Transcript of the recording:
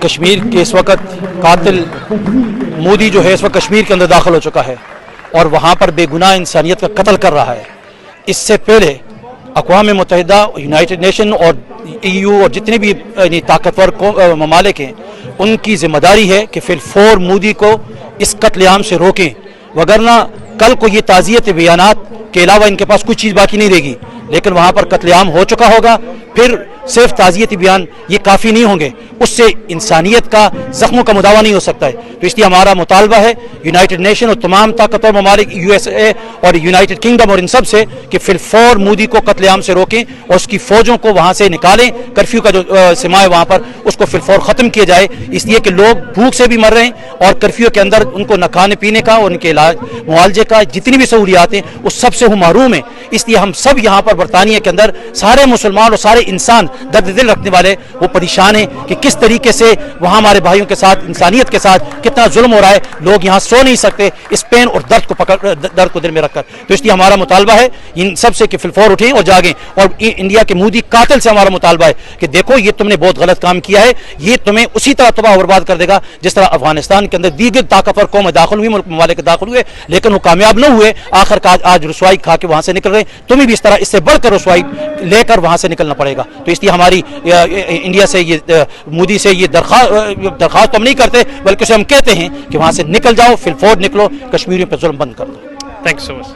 کشمیر کے اس وقت قاتل مودی جو ہے اس وقت کشمیر کے اندر داخل ہو چکا ہے اور وہاں پر بے گناہ انسانیت کا قتل کر رہا ہے. اس سے پہلے اقوام متحدہ, یونائٹڈ نیشن اور EU اور جتنے بھی طاقتور ممالک ہیں ان کی ذمہ داری ہے کہ فی الفور مودی کو اس قتل عام سے روکیں, وگرنہ کل کو یہ تعزیت بیانات کے علاوہ ان کے پاس کوئی چیز باقی نہیں رہے گی. لیکن وہاں پر قتل عام ہو چکا ہوگا, پھر صرف تعزیتی بیان یہ کافی نہیں ہوں گے, اس سے انسانیت کا زخموں کا مداوع نہیں ہو سکتا ہے. تو اس لیے ہمارا مطالبہ ہے یونائٹڈ نیشن اور تمام طاقتور ممالک USA اور یونائٹڈ کنگڈم اور ان سب سے کہ فی الفور مودی کو قتل عام سے روکیں اور اس کی فوجوں کو وہاں سے نکالیں. کرفیو کا جو سماع ہے وہاں پر اس کو فی الفور ختم کیا جائے, اس لیے کہ لوگ بھوک سے بھی مر رہے ہیں اور کرفیو کے اندر ان کو نہ کھانے پینے کا اور ان کے علاج معالجے کا جتنی بھی سہولیات ہیں اس سب سے وہ محروم ہیں. اس لیے ہم سب یہاں پر برطانیہ کے اندر سارے مسلمان اور سارے انسان درد دل رکھنے والے وہ پریشان ہیں کہ کس طریقے سے وہاں ہمارے بھائیوں کے ساتھ انسانیت کے ساتھ کتنا ظلم ہو رہا ہے. لوگ یہاں سو نہیں سکتے اس پین اور درد کو دل میں رکھ کر. تو اس لیے ہمارا مطالبہ ہے ان سب سے کہ فی الفور اٹھیں اور جاگیں. اور انڈیا کے مودی قاتل سے ہمارا مطالبہ ہے کہ دیکھو یہ تم نے بہت غلط کام کیا ہے, یہ تمہیں اسی طرح تباہ و برباد کر دے گا جس طرح افغانستان کے اندر دیگر طاقتور قومیں داخل ہوئی, ملک ممالک داخل ہوئے لیکن وہ کامیاب نہ ہوئے, آخر کار آج رسوائی کھا کے وہاں سے نکل رہے. تمہیں بھی اس طرح اس سے بڑھ کر رسوائی لے کر وہاں سے نکلنا پڑے گا. تو اس لیے ہماری انڈیا سے یہ مودی سے یہ درخواست ہم نہیں کرتے بلکہ اسے ہم کہتے ہیں کہ وہاں سے نکل جاؤ, فی الفور نکلو, کشمیریوں پہ ظلم بند کر دو. Thank you so much.